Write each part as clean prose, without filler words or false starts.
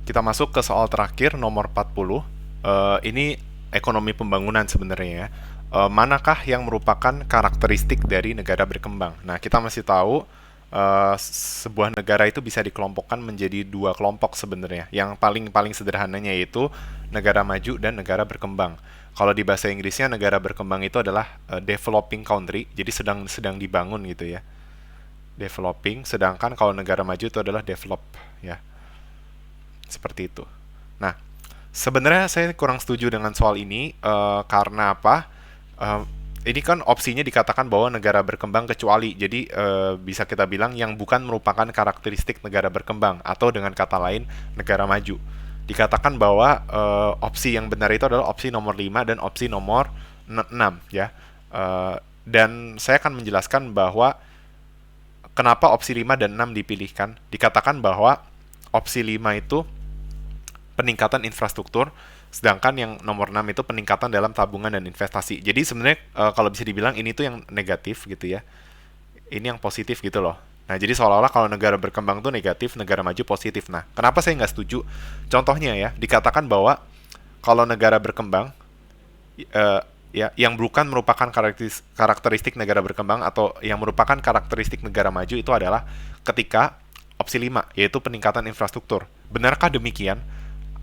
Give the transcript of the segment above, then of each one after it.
Kita masuk ke soal terakhir nomor 40. Ini ekonomi pembangunan sebenarnya ya. Manakah yang merupakan karakteristik dari negara berkembang? Nah, kita masih tahu sebuah negara itu bisa dikelompokkan menjadi dua kelompok sebenarnya. Yang paling sederhananya yaitu negara maju dan negara berkembang. Kalau di bahasa Inggrisnya negara berkembang itu adalah developing country, jadi sedang sedang dibangun gitu ya. Developing, sedangkan kalau negara maju itu adalah develop ya. Seperti itu. Nah, sebenarnya saya kurang setuju dengan soal ini karena apa? Eh, ini kan opsinya dikatakan bahwa negara berkembang kecuali, jadi bisa kita bilang yang bukan merupakan karakteristik negara berkembang atau dengan kata lain negara maju. Dikatakan bahwa opsi yang benar itu adalah opsi nomor 5 dan opsi nomor 6 ya. Dan saya akan menjelaskan bahwa kenapa opsi 5 dan 6 dipilihkan. Dikatakan bahwa opsi 5 itu peningkatan infrastruktur, sedangkan yang nomor 6 itu peningkatan dalam tabungan dan investasi. Jadi sebenarnya kalau bisa dibilang ini tuh yang negatif gitu ya. Ini yang positif gitu loh. Nah, jadi seolah-olah kalau negara berkembang tuh negatif, negara maju positif. Nah, kenapa saya nggak setuju? Contohnya ya, dikatakan bahwa kalau negara berkembang, eh, ya, yang bukan merupakan karakteristik negara berkembang atau yang merupakan karakteristik negara maju itu adalah ketika opsi 5, yaitu peningkatan infrastruktur. Benarkah demikian?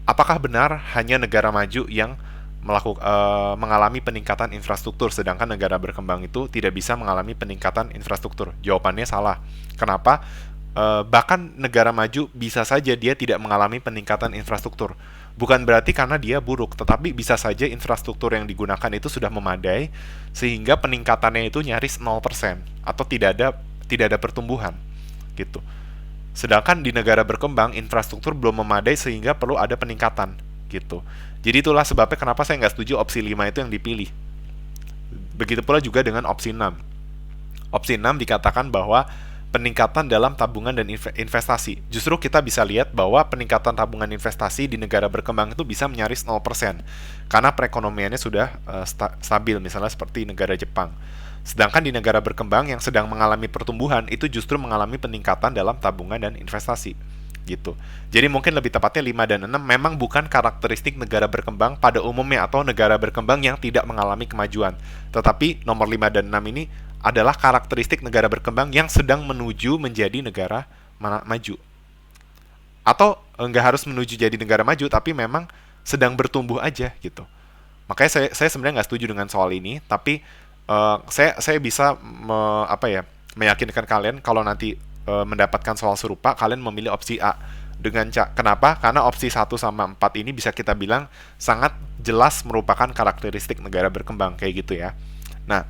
Apakah benar hanya negara maju yang mengalami peningkatan infrastruktur, sedangkan negara berkembang itu tidak bisa mengalami peningkatan infrastruktur? Jawabannya salah. Kenapa? Bahkan negara maju bisa saja dia tidak mengalami peningkatan infrastruktur. Bukan berarti karena dia buruk, tetapi bisa saja infrastruktur yang digunakan itu sudah memadai sehingga peningkatannya itu nyaris 0% atau tidak ada pertumbuhan gitu. Sedangkan di negara berkembang, infrastruktur belum memadai sehingga perlu ada peningkatan gitu. Jadi itulah sebabnya kenapa saya nggak setuju opsi 5 itu yang dipilih. Begitu pula juga dengan opsi 6. Opsi 6 dikatakan bahwa peningkatan dalam tabungan dan investasi. Justru kita bisa lihat bahwa peningkatan tabungan investasi di negara berkembang itu bisa menyaris 0% karena perekonomiannya sudah stabil, misalnya seperti negara Jepang. Sedangkan di negara berkembang yang sedang mengalami pertumbuhan itu justru mengalami peningkatan dalam tabungan dan investasi gitu. Jadi mungkin lebih tepatnya 5 dan 6 memang bukan karakteristik negara berkembang pada umumnya atau negara berkembang yang tidak mengalami kemajuan. Tetapi nomor 5 dan 6 ini adalah karakteristik negara berkembang yang sedang menuju menjadi negara maju. Atau nggak harus menuju jadi negara maju, tapi memang sedang bertumbuh aja gitu. Makanya saya sebenarnya nggak setuju dengan soal ini, tapi saya bisa meyakinkan kalian kalau nanti mendapatkan soal serupa, kalian memilih opsi A dengan kenapa? Karena opsi 1 sama 4 ini bisa kita bilang sangat jelas merupakan karakteristik negara berkembang kayak gitu ya. Nah,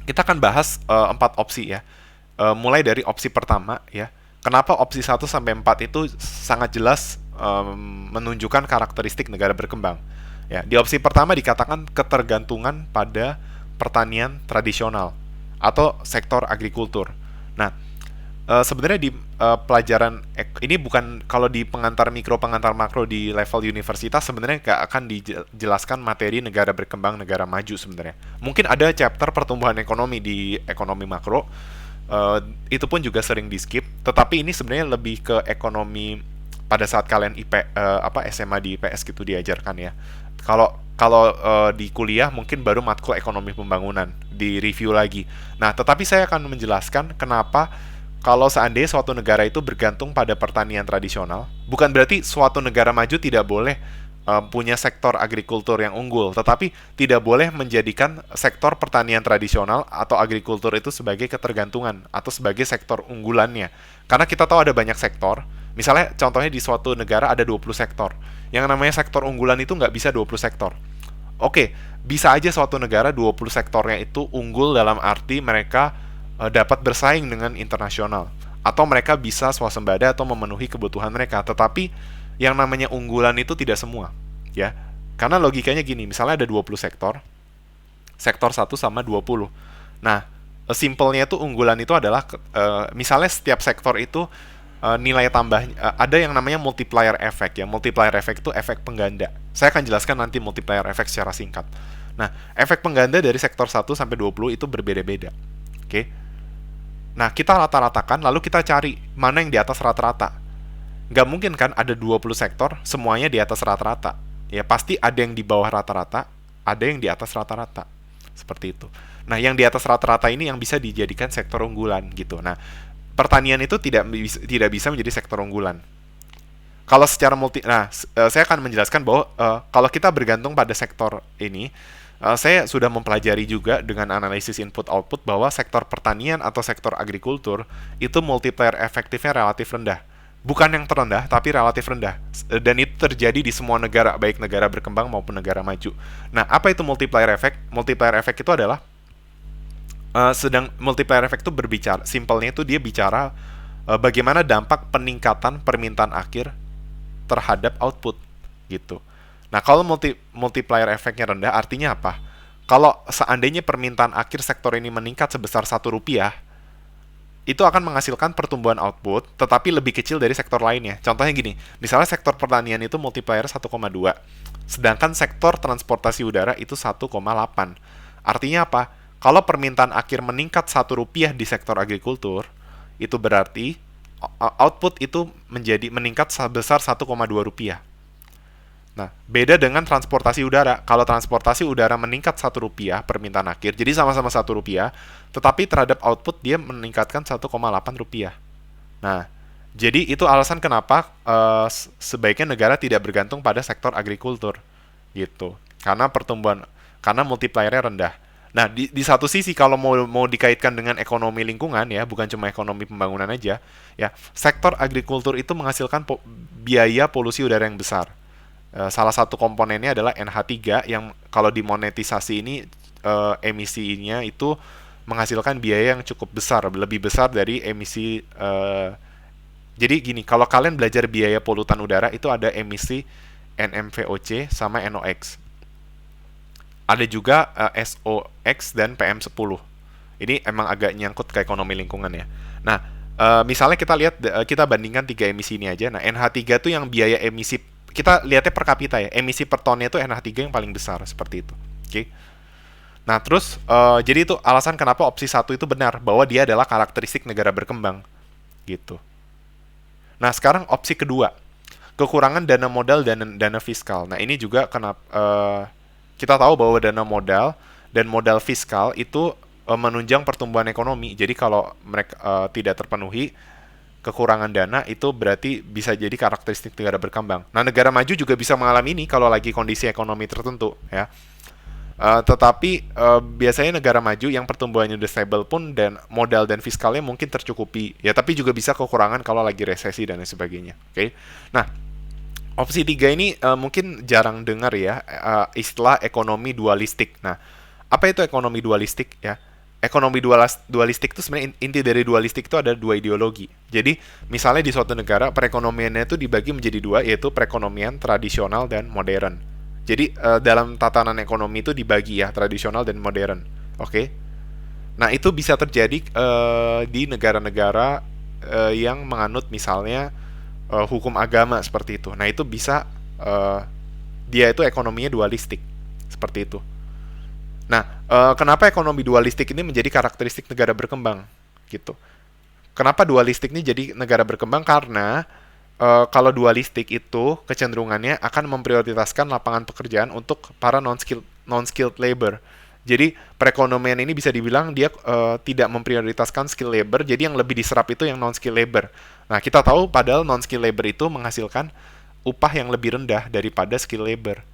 kita akan bahas 4 opsi ya. Mulai dari opsi pertama ya. Kenapa opsi 1 sampai 4 itu sangat jelas menunjukkan karakteristik negara berkembang? Ya, di opsi pertama dikatakan ketergantungan pada pertanian tradisional atau sektor agrikultur. Nah, sebenarnya di pelajaran ini bukan, kalau di pengantar mikro pengantar makro di level universitas sebenarnya nggak akan dijelaskan materi negara berkembang negara maju sebenarnya. Mungkin ada chapter pertumbuhan ekonomi di ekonomi makro, itu pun juga sering di skip. Tetapi ini sebenarnya lebih ke ekonomi pada saat kalian SMA di IPS gitu diajarkan ya. Kalau di kuliah mungkin baru matkul ekonomi pembangunan di review lagi. Nah, tetapi saya akan menjelaskan kenapa kalau seandainya suatu negara itu bergantung pada pertanian tradisional, bukan berarti suatu negara maju tidak boleh punya sektor agrikultur yang unggul, tetapi tidak boleh menjadikan sektor pertanian tradisional atau agrikultur itu sebagai ketergantungan atau sebagai sektor unggulannya. Karena kita tahu ada banyak sektor, misalnya contohnya di suatu negara ada 20 sektor. Yang namanya sektor unggulan itu nggak bisa 20 sektor. Oke, bisa aja suatu negara 20 sektornya itu unggul dalam arti mereka dapat bersaing dengan internasional atau mereka bisa swasembada atau memenuhi kebutuhan mereka, tetapi yang namanya unggulan itu tidak semua ya, karena logikanya gini, misalnya ada 20 sektor, sektor 1 sama 20. Nah, simpelnya itu unggulan itu adalah misalnya setiap sektor itu nilai tambah ada yang namanya multiplier effect ya. Multiplier effect itu efek pengganda. Saya akan jelaskan nanti multiplier effect secara singkat. Nah, efek pengganda dari sektor 1 sampai 20 itu berbeda-beda. Oke. Nah, kita rata-ratakan lalu kita cari mana yang di atas rata-rata. Nggak mungkin kan ada 20 sektor semuanya di atas rata-rata. Ya pasti ada yang di bawah rata-rata, ada yang di atas rata-rata. Seperti itu. Nah, yang di atas rata-rata ini yang bisa dijadikan sektor unggulan gitu. Nah, pertanian itu tidak bisa menjadi sektor unggulan. Kalau secara saya akan menjelaskan bahwa kalau kita bergantung pada sektor ini, saya sudah mempelajari juga dengan analisis input output bahwa sektor pertanian atau sektor agrikultur itu multiplier efektifnya relatif rendah. Bukan yang terendah, tapi relatif rendah. Dan itu terjadi di semua negara, baik negara berkembang maupun negara maju. Nah, apa itu multiplier effect? Multiplier effect itu adalah sedang multiplier effect itu berbicara, simpelnya itu dia bicara bagaimana dampak peningkatan permintaan akhir terhadap output gitu. Nah, kalau multiplier efeknya rendah artinya apa? Kalau seandainya permintaan akhir sektor ini meningkat sebesar Rp1, itu akan menghasilkan pertumbuhan output tetapi lebih kecil dari sektor lainnya. Contohnya gini, misalnya sektor pertanian itu multiplier 1,2, sedangkan sektor transportasi udara itu 1,8. Artinya apa? Kalau permintaan akhir meningkat Rp1 di sektor agrikultur, itu berarti output itu menjadi meningkat sebesar Rp1,2. Nah, beda dengan transportasi udara. Kalau transportasi udara meningkat Rp1 permintaan akhir, jadi sama-sama Rp1, tetapi terhadap output dia meningkatkan Rp1,8. Nah, jadi itu alasan kenapa sebaiknya negara tidak bergantung pada sektor agrikultur, gitu. Karena multipliernya rendah. Nah, di satu sisi kalau mau dikaitkan dengan ekonomi lingkungan ya, bukan cuma ekonomi pembangunan aja, ya, sektor agrikultur itu menghasilkan biaya polusi udara yang besar. Salah satu komponennya adalah NH3 yang kalau dimonetisasi ini emisinya itu menghasilkan biaya yang cukup besar, lebih besar dari emisi. Jadi gini, kalau kalian belajar biaya polutan udara itu ada emisi NMVOC sama NOx. Ada juga SOx dan PM10. Ini emang agak nyangkut ke ekonomi lingkungan ya. Nah, misalnya kita bandingkan tiga emisi ini aja. Nah, NH3 tuh yang biaya emisi, kita lihatnya per kapita ya. Emisi per tonnya itu NH3 yang paling besar seperti itu. Oke. Nah, terus jadi itu alasan kenapa opsi 1 itu benar, bahwa dia adalah karakteristik negara berkembang gitu. Nah, sekarang opsi kedua, kekurangan dana modal dan dana fiskal. Nah, ini juga kenapa kita tahu bahwa dana modal dan modal fiskal itu menunjang pertumbuhan ekonomi. Jadi kalau mereka tidak terpenuhi, kekurangan dana itu berarti bisa jadi karakteristik negara berkembang. Nah, negara maju juga bisa mengalami ini kalau lagi kondisi ekonomi tertentu, ya. Tetapi biasanya negara maju yang pertumbuhannya udah stable pun dan modal dan fiskalnya mungkin tercukupi, ya. Tapi juga bisa kekurangan kalau lagi resesi dan lain sebagainya. Oke. Nah, opsi 3 ini mungkin jarang dengar ya, istilah ekonomi dualistik. Nah, apa itu ekonomi dualistik ya? Ekonomi dualistik itu sebenarnya inti dari dualistik itu ada dua ideologi. Jadi, misalnya di suatu negara perekonomiannya itu dibagi menjadi dua, yaitu perekonomian tradisional dan modern. Jadi, dalam tatanan ekonomi itu dibagi ya, tradisional dan modern. Oke. Nah, itu bisa terjadi di negara-negara yang menganut misalnya hukum agama seperti itu. Nah, itu bisa dia itu ekonominya dualistik seperti itu. Nah, kenapa ekonomi dualistik ini menjadi karakteristik negara berkembang gitu? Kenapa dualistik ini jadi negara berkembang? Karena kalau dualistik itu kecenderungannya akan memprioritaskan lapangan pekerjaan untuk para non-skilled labor. Jadi perekonomian ini bisa dibilang dia tidak memprioritaskan skill labor, jadi yang lebih diserap itu yang non-skill labor. Nah, kita tahu padahal non-skill labor itu menghasilkan upah yang lebih rendah daripada skill labor.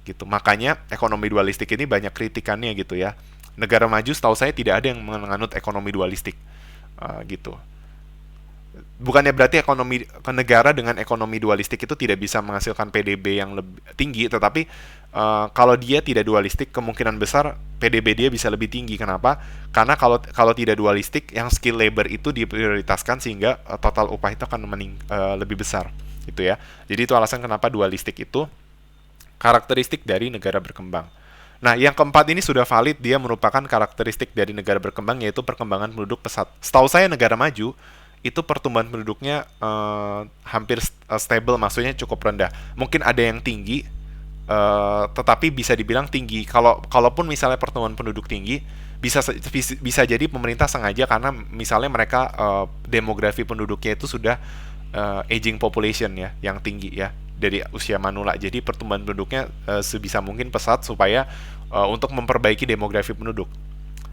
Gitu. Makanya ekonomi dualistik ini banyak kritikannya gitu ya. Negara maju setahu saya tidak ada yang menganut ekonomi dualistik. Gitu. Bukannya berarti ekonomi negara dengan ekonomi dualistik itu tidak bisa menghasilkan PDB yang lebih tinggi, tetapi kalau dia tidak dualistik kemungkinan besar PDB dia bisa lebih tinggi. Kenapa? Karena kalau tidak dualistik, yang skill labor itu diprioritaskan sehingga total upah itu akan lebih besar, gitu ya. Jadi itu alasan kenapa dualistik itu karakteristik dari negara berkembang. Nah, yang keempat ini sudah valid, dia merupakan karakteristik dari negara berkembang, yaitu perkembangan penduduk pesat. Setahu saya negara maju itu pertumbuhan penduduknya hampir stable, maksudnya cukup rendah. Mungkin ada yang tinggi, tetapi bisa dibilang tinggi. Kalaupun misalnya pertumbuhan penduduk tinggi, bisa jadi pemerintah sengaja karena misalnya mereka demografi penduduknya itu sudah aging population ya, yang tinggi ya dari usia manula. Jadi pertumbuhan penduduknya sebisa mungkin pesat supaya untuk memperbaiki demografi penduduk.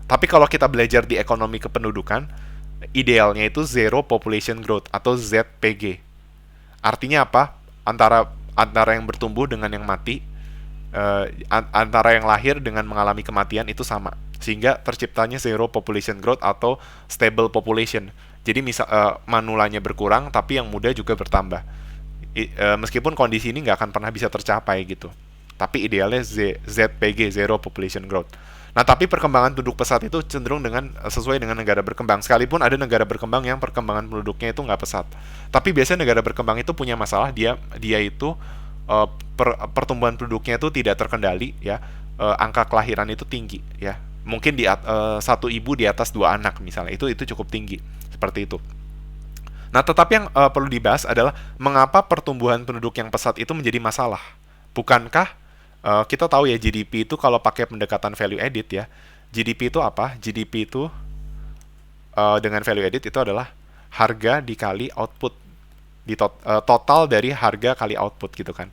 Tapi kalau kita belajar di ekonomi kependudukan, idealnya itu zero population growth atau ZPG. Artinya apa? Antara antara yang bertumbuh dengan yang mati, antara yang lahir dengan mengalami kematian itu sama. Sehingga terciptanya zero population growth atau stable population. Jadi misal manulanya berkurang tapi yang muda juga bertambah. Meskipun kondisi ini nggak akan pernah bisa tercapai gitu. Tapi idealnya ZPG, zero population growth. Nah, tapi perkembangan penduduk pesat itu cenderung dengan sesuai dengan negara berkembang. Sekalipun ada negara berkembang yang perkembangan penduduknya itu nggak pesat. Tapi biasanya negara berkembang itu punya masalah, dia itu pertumbuhan penduduknya itu tidak terkendali ya. Angka kelahiran itu tinggi ya. Mungkin satu ibu di atas 2 anak misalnya. Itu cukup tinggi. Seperti itu. Nah, tetapi yang perlu dibahas adalah mengapa pertumbuhan penduduk yang pesat itu menjadi masalah. Bukankah kita tahu ya GDP itu kalau pakai pendekatan value added ya, GDP itu apa? GDP itu dengan value added itu adalah harga dikali output, total dari harga kali output gitu kan.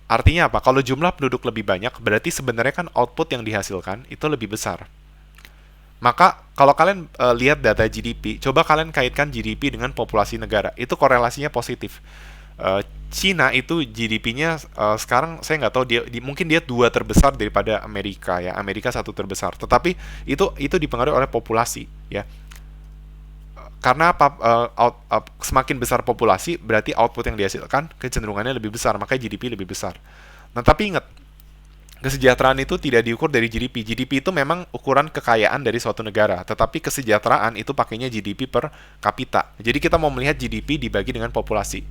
Artinya apa? Kalau jumlah penduduk lebih banyak, berarti sebenarnya kan output yang dihasilkan itu lebih besar. Maka kalau kalian lihat data GDP, coba kalian kaitkan GDP dengan populasi negara, itu korelasinya positif. Cina itu GDP-nya sekarang saya nggak tahu mungkin dia 2 terbesar daripada Amerika ya, Amerika 1 terbesar. Tetapi itu dipengaruhi oleh populasi ya. Karena semakin besar populasi berarti output yang dihasilkan kecenderungannya lebih besar, makanya GDP lebih besar. Nah tapi ingat, kesejahteraan itu tidak diukur dari GDP. GDP itu memang ukuran kekayaan dari suatu negara, tetapi kesejahteraan itu pakainya GDP per kapita. Jadi kita mau melihat GDP dibagi dengan populasi.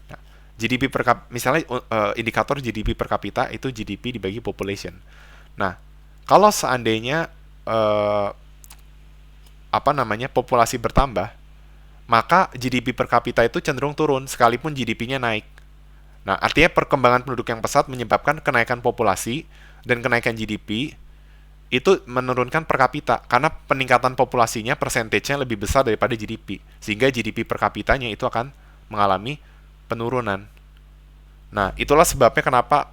Nah, GDP misalnya indikator GDP per kapita itu GDP dibagi population. Nah, kalau seandainya populasi bertambah, maka GDP per kapita itu cenderung turun sekalipun GDP-nya naik. Nah, artinya perkembangan penduduk yang pesat menyebabkan kenaikan populasi dan kenaikan GDP itu menurunkan per kapita karena peningkatan populasinya persentasenya lebih besar daripada GDP, sehingga GDP per kapitanya itu akan mengalami penurunan. Nah, itulah sebabnya kenapa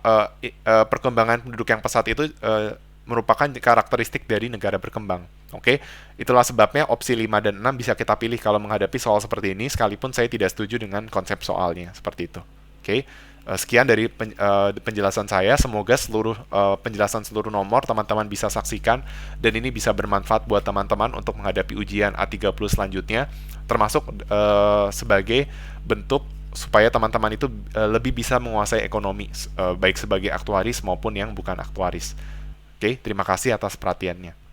perkembangan penduduk yang pesat itu merupakan karakteristik dari negara berkembang. Oke, itulah sebabnya opsi 5 dan 6 bisa kita pilih kalau menghadapi soal seperti ini, sekalipun saya tidak setuju dengan konsep soalnya, seperti itu. Oke, sekian dari penjelasan saya. Semoga penjelasan seluruh nomor teman-teman bisa saksikan, dan ini bisa bermanfaat buat teman-teman untuk menghadapi ujian A30 selanjutnya, termasuk sebagai bentuk supaya teman-teman itu lebih bisa menguasai ekonomi, baik sebagai aktuaris maupun yang bukan aktuaris. Oke, terima kasih atas perhatiannya.